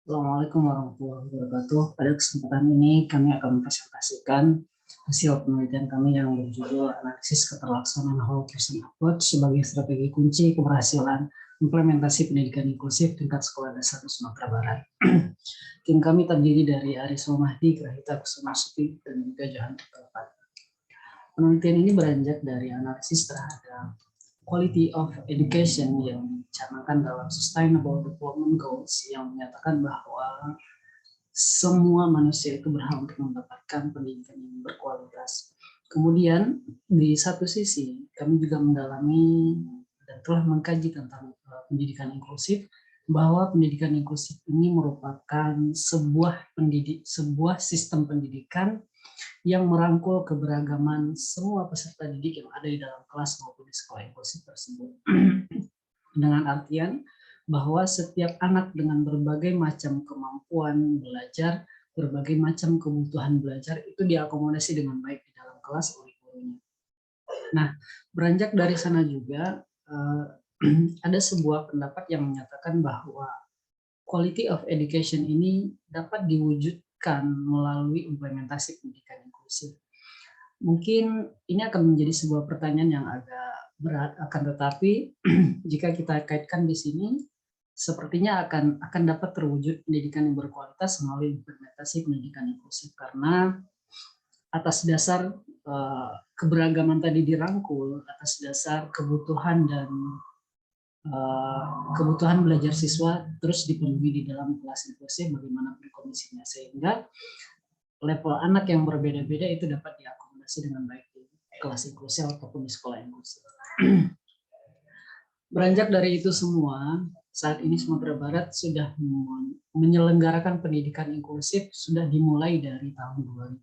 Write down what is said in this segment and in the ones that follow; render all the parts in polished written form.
Assalamualaikum warahmatullahi wabarakatuh. Pada kesempatan ini kami akan mempresentasikan hasil penelitian kami yang berjudul Analisis Keterlaksanaan Whole Person Approach sebagai strategi kunci keberhasilan implementasi pendidikan inklusif tingkat sekolah dasar di Sumatera Barat. Tim kami terdiri dari Aris Mahdi, Grahita Kusumasuti, dan juga Johan Tepat. Penelitian ini beranjak dari analisis terhadap quality of education yang dicanangkan dalam Sustainable Development Goals yang menyatakan bahwa semua manusia itu berhak untuk mendapatkan pendidikan yang berkualitas. Kemudian di satu sisi kami juga mendalami dan telah mengkaji tentang pendidikan inklusif, bahwa pendidikan inklusif ini merupakan sebuah sistem pendidikan yang merangkul keberagaman semua peserta didik yang ada di dalam kelas maupun di sekolah inklusif tersebut. Dengan artian bahwa setiap anak dengan berbagai macam kemampuan belajar, berbagai macam kebutuhan belajar itu diakomodasi dengan baik di dalam kelas oleh gurunya. Nah, beranjak dari sana juga ada sebuah pendapat yang menyatakan bahwa quality of education ini dapat diwujudkan melalui implementasi pendidikan inklusif. Mungkin ini akan menjadi sebuah pertanyaan yang agak berat, akan tetapi jika kita kaitkan di sini, sepertinya akan dapat terwujud pendidikan yang berkualitas melalui implementasi pendidikan inklusif, karena atas dasar keberagaman tadi dirangkul, atas dasar kebutuhan dan kebutuhan belajar siswa terus dipenuhi di dalam kelas inklusif bagaimanapun kondisinya, sehingga level anak yang berbeda-beda itu dapat diakomodasi dengan baik di kelas inklusif ataupun di sekolah inklusif. Beranjak dari itu semua, saat ini Sumatera Barat sudah menyelenggarakan pendidikan inklusif sudah dimulai dari tahun 2000.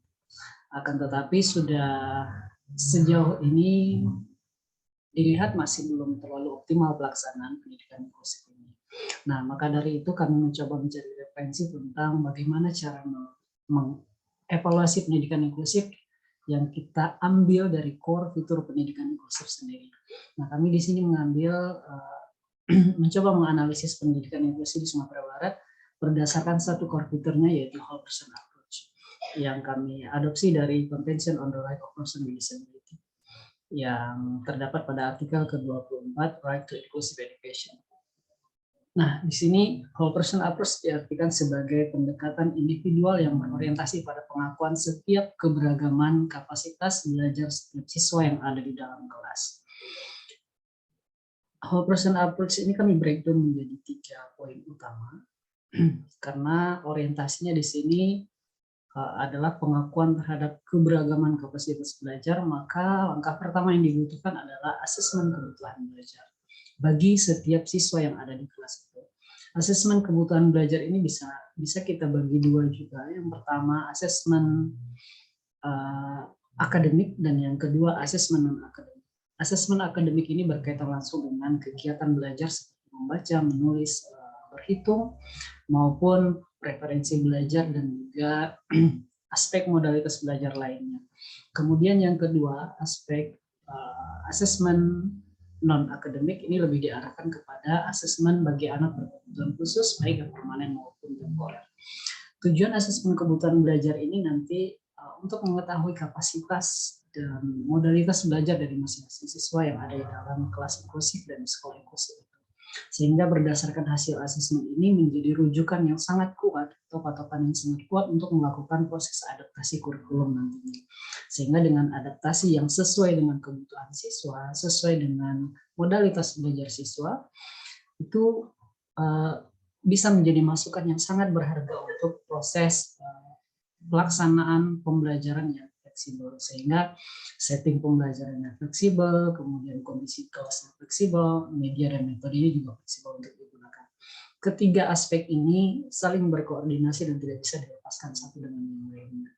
Akan tetapi sudah sejauh ini dilihat masih belum terlalu optimal pelaksanaan pendidikan inklusif ini. Nah, maka dari itu kami mencoba mencari referensi tentang bagaimana cara mengevaluasi pendidikan inklusif yang kita ambil dari core fitur pendidikan inklusif sendiri. Nah, kami di sini mencoba menganalisis pendidikan inklusif di Sumatera Barat berdasarkan satu core fiturnya, yaitu Whole Person Approach, yang kami adopsi dari Convention on the Right of Persons with Disability yang terdapat pada artikel ke-24 Right to Inclusive Education. Nah, di sini whole person approach diartikan sebagai pendekatan individual yang berorientasi pada pengakuan setiap keberagaman kapasitas belajar setiap siswa yang ada di dalam kelas. Whole person approach ini kami breakdown menjadi 3 poin utama, karena orientasinya di sini adalah pengakuan terhadap keberagaman kapasitas belajar. Maka langkah pertama yang dibutuhkan adalah asesmen kebutuhan belajar bagi setiap siswa yang ada di kelas itu. Asesmen kebutuhan belajar ini bisa kita bagi 2 juga. Yang pertama asesmen akademik dan yang kedua asesmen non-akademik. Asesmen akademik ini berkaitan langsung dengan kegiatan belajar seperti membaca, menulis, berhitung, maupun preferensi belajar dan juga aspek modalitas belajar lainnya. Kemudian yang kedua, aspek asesmen non-akademik ini lebih diarahkan kepada asesmen bagi anak berkebutuhan khusus, baik yang permanen maupun temporer. Tujuan asesmen kebutuhan belajar ini nanti untuk mengetahui kapasitas dan modalitas belajar dari masing-masing siswa yang ada di dalam kelas inklusif dan sekolah inklusif. Sehingga berdasarkan hasil asesmen ini menjadi rujukan yang sangat kuat atau patokan yang sangat kuat untuk melakukan proses adaptasi kurikulum nantinya. Sehingga dengan adaptasi yang sesuai dengan kebutuhan siswa, sesuai dengan modalitas belajar siswa, itu bisa menjadi masukan yang sangat berharga untuk proses pelaksanaan pembelajaran yang fleksibel, sehingga setting pembelajarannya fleksibel, kemudian kondisi kelasnya fleksibel, media dan metodenya juga fleksibel untuk digunakan. Ketiga aspek ini saling berkoordinasi dan tidak bisa dilepaskan satu dengan yang lainnya.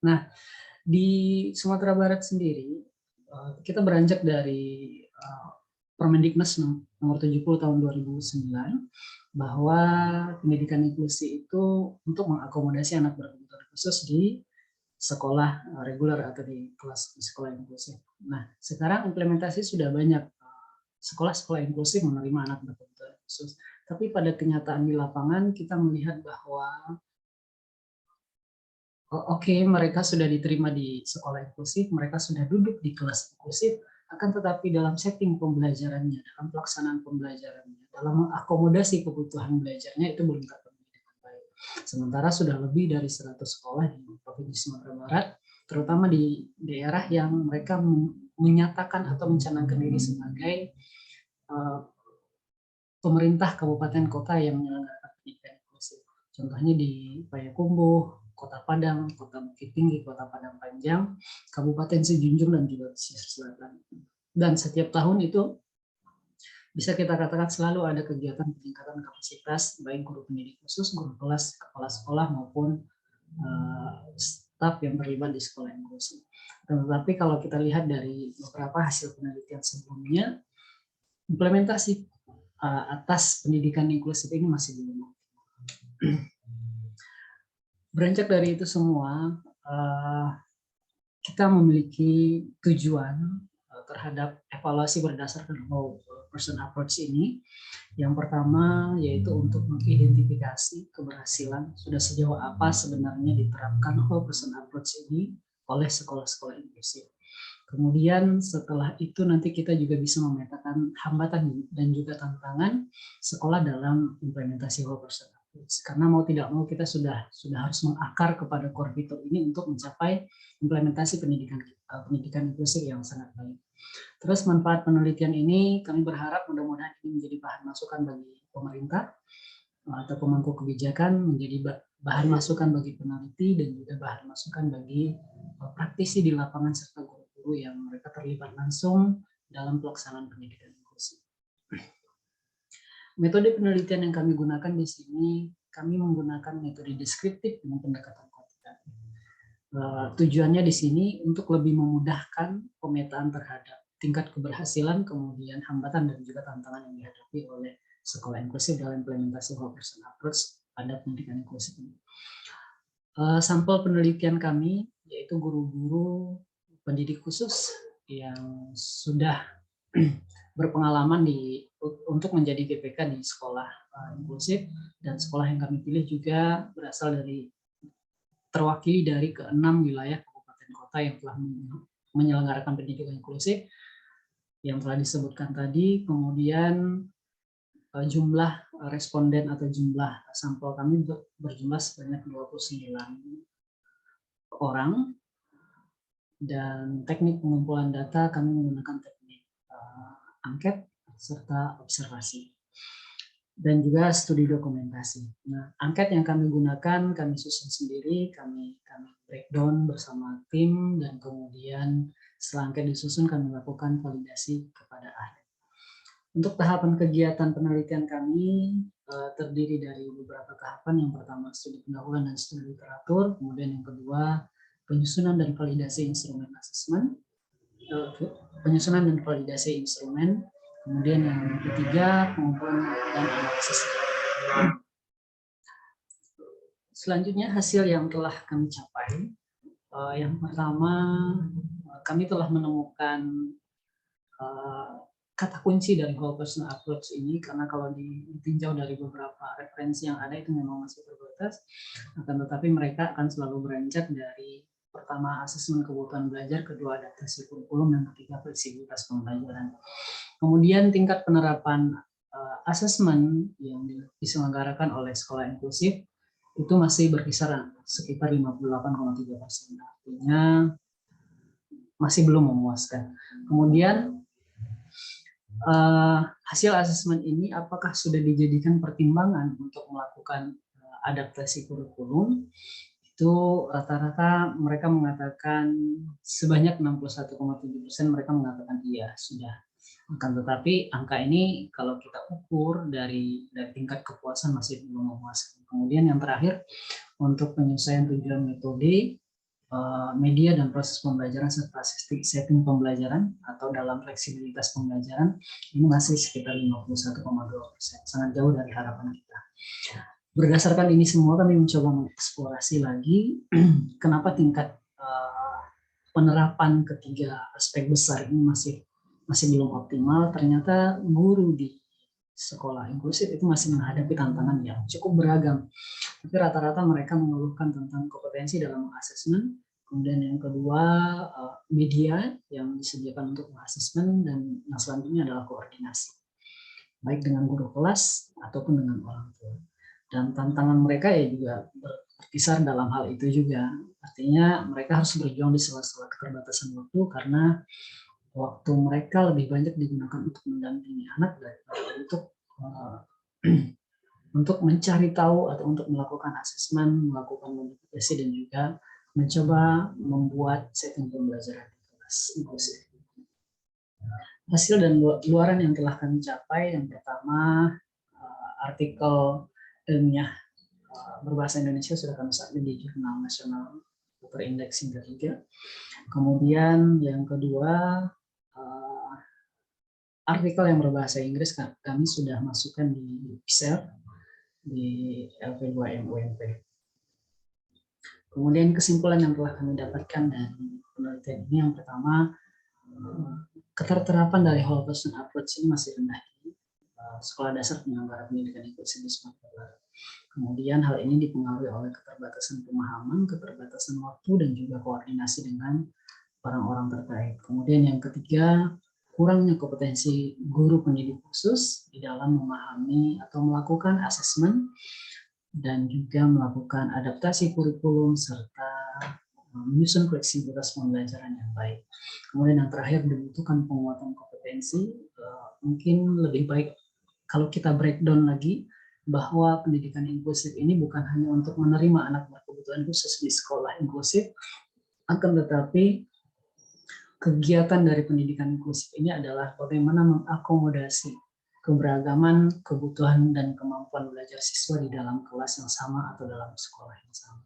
Nah, di Sumatera Barat sendiri, kita beranjak dari Permendiknas nomor 70 tahun 2009, bahwa pendidikan inklusi itu untuk mengakomodasi anak berkebutuhan khusus di sekolah reguler atau di kelas di sekolah inklusif. Nah, sekarang implementasi sudah banyak sekolah-sekolah inklusif menerima anak berkebutuhan khusus. Tapi pada kenyataan di lapangan kita melihat bahwa oke, mereka sudah diterima di sekolah inklusif, mereka sudah duduk di kelas inklusif, akan tetapi dalam setting pembelajarannya, dalam pelaksanaan pembelajarannya, dalam akomodasi kebutuhan belajarnya itu belum terpenuhi dengan baik. Sementara sudah lebih dari 100 sekolah di Provinsi Sumatera Barat, terutama di daerah yang mereka menyatakan atau mencanangkan diri sebagai pemerintah kabupaten kota yang menyelenggarakan pendidikan inklusif. Contohnya di Payakumbuh, Kota Padang, Kota Bukit Tinggi, Kota Padang Panjang, Kabupaten Sejunjung, dan juga Pesisir Selatan. Dan setiap tahun itu bisa kita katakan selalu ada kegiatan peningkatan kapasitas baik guru pendidik khusus, guru kelas, kepala sekolah maupun staf yang terlibat di sekolah inklusif. Tetapi kalau kita lihat dari beberapa hasil penelitian sebelumnya, implementasi atas pendidikan inklusif ini masih belum. Beranjak dari itu semua, kita memiliki tujuan terhadap evaluasi berdasarkan whole person approach ini. Yang pertama yaitu untuk mengidentifikasi keberhasilan sudah sejauh apa sebenarnya diterapkan whole person approach ini oleh sekolah-sekolah inklusif. Kemudian setelah itu nanti kita juga bisa memetakan hambatan dan juga tantangan sekolah dalam implementasi whole person approach. Karena mau tidak mau kita sudah harus mengakar kepada core fitur ini untuk mencapai implementasi pendidikan inklusif yang sangat baik. Terus manfaat penelitian ini kami berharap mudah-mudahan ini menjadi bahan masukan bagi pemerintah atau pemangku kebijakan, menjadi bahan masukan bagi peneliti dan juga bahan masukan bagi praktisi di lapangan serta guru-guru yang mereka terlibat langsung dalam pelaksanaan pendidikan inklusif. Metode penelitian yang kami gunakan di sini, kami menggunakan metode deskriptif dengan pendekatan kuantitatif. Tujuannya di sini untuk lebih memudahkan pemetaan terhadap tingkat keberhasilan, kemudian hambatan dan juga tantangan yang dihadapi oleh sekolah inklusif dalam implementasi whole person approach pada pendidikan inklusif ini. Sampel penelitian kami yaitu guru-guru pendidik khusus yang sudah berpengalaman untuk menjadi GPK di sekolah inklusif, dan sekolah yang kami pilih juga berasal dari terwakili dari ke-6 wilayah kabupaten kota yang telah menyelenggarakan pendidikan inklusif yang telah disebutkan tadi. Kemudian jumlah responden atau jumlah sampel kami berjumlah sebanyak 29 orang, dan teknik pengumpulan data kami menggunakan teknik angket serta observasi dan juga studi dokumentasi. Nah, angket yang kami gunakan kami susun sendiri, kami breakdown bersama tim, dan kemudian setelah angket disusun kami lakukan validasi kepada ahli. Untuk tahapan kegiatan penelitian kami terdiri dari beberapa tahapan. Yang pertama studi pendahuluan dan studi literatur, kemudian yang kedua penyusunan dan validasi instrumen asesmen, kemudian yang ketiga pengumpulan dan analisis. Selanjutnya hasil yang telah kami capai, yang pertama kami telah menemukan kata kunci dari whole person approach ini, karena kalau ditinjau dari beberapa referensi yang ada itu memang masih terbatas, akan tetapi mereka akan selalu beranjak dari pertama asesmen kebutuhan belajar, kedua adaptasi kurikulum, dan ketiga fleksibilitas pembelajaran. Kemudian tingkat penerapan asesmen yang diselenggarakan oleh sekolah inklusif itu masih berkisar sekitar 58,3%, artinya masih belum memuaskan. Kemudian hasil asesmen ini apakah sudah dijadikan pertimbangan untuk melakukan adaptasi kurikulum? Itu rata-rata mereka mengatakan sebanyak 61,7% mereka mengatakan iya sudah. Akan tetapi angka ini kalau kita ukur dari tingkat kepuasan masih belum memuaskan. Kemudian yang terakhir untuk penyesuaian tujuan metode, media dan proses pembelajaran serta setting pembelajaran atau dalam fleksibilitas pembelajaran ini masih sekitar 51,2%, sangat jauh dari harapan kita. Berdasarkan ini semua kami mencoba mengeksplorasi lagi kenapa tingkat penerapan ketiga aspek besar ini masih belum optimal. Ternyata guru di sekolah inklusif itu masih menghadapi tantangan yang cukup beragam. Tapi rata-rata mereka mengeluhkan tentang kompetensi dalam asesmen. Kemudian yang kedua, media yang disediakan untuk asesmen, dan yang selanjutnya adalah koordinasi, baik dengan guru kelas ataupun dengan orang tua. Dan tantangan mereka ya juga berkisar dalam hal itu juga. Artinya mereka harus berjuang di sela-sela keterbatasan waktu, karena waktu mereka lebih banyak digunakan untuk mendampingi anak daripada untuk mencari tahu atau untuk melakukan asesmen, melakukan modifikasi, dan juga mencoba membuat setting pembelajaran di kelas inklusif. Hasil dan luaran yang telah kami capai, yang pertama, artikel ilmiah berbahasa Indonesia sudah kami submit di Jurnal Nasional Paper Index hingga 3. Kemudian yang kedua, artikel yang berbahasa Inggris kami sudah masukkan di PISER, di LP2M-UMP. Kemudian kesimpulan yang telah kami dapatkan dari penelitian ini, yang pertama, keterterapan dari whole person approach ini masih rendah di sekolah dasar penyelenggara pendidikan inklusif di Sumatera Barat. Kemudian hal ini dipengaruhi oleh keterbatasan pemahaman, keterbatasan waktu, dan juga koordinasi dengan orang-orang terkait. Kemudian yang ketiga, kurangnya kompetensi guru pendidik khusus di dalam memahami atau melakukan asesmen dan juga melakukan adaptasi kurikulum serta menyusun fleksibilitas pembelajaran yang baik. Kemudian yang terakhir, dibutuhkan penguatan kompetensi. Mungkin lebih baik kalau kita breakdown lagi, bahwa pendidikan inklusif ini bukan hanya untuk menerima anak berkebutuhan khusus di sekolah inklusif, akan tetapi kegiatan dari pendidikan inklusif ini adalah bagaimana mengakomodasi keberagaman, kebutuhan, dan kemampuan belajar siswa di dalam kelas yang sama atau dalam sekolah yang sama.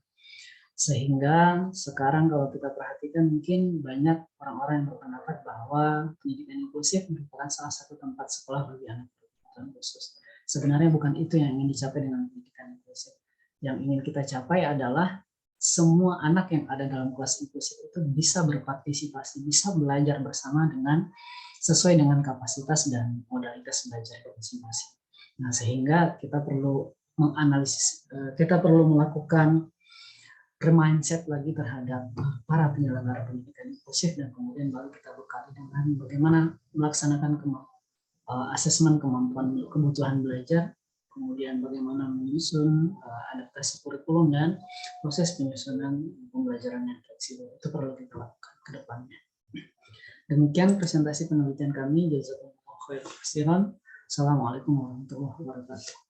Sehingga sekarang kalau kita perhatikan, mungkin banyak orang-orang yang berpendapat bahwa pendidikan inklusif merupakan salah satu tempat sekolah bagi anak berkebutuhan khusus. Sebenarnya bukan itu yang ingin dicapai dengan pendidikan inklusif. Yang ingin kita capai adalah semua anak yang ada dalam kelas inklusif itu bisa berpartisipasi, bisa belajar bersama dengan sesuai dengan kapasitas dan modalitas belajar masing-masing. Nah, sehingga kita perlu menganalisis, kita perlu melakukan mindset lagi terhadap para penyelenggara pendidikan inklusif, dan kemudian baru kita bekali dengan bagaimana melaksanakan asesmen kemampuan kebutuhan belajar, kemudian bagaimana menyusun adaptasi kurikulum, dan proses penyusunan pembelajaran yang fleksibel. Itu perlu kita lakukan ke depannya. Demikian presentasi penelitian kami. Jazakumullah khairan. Assalamualaikum warahmatullahi wabarakatuh.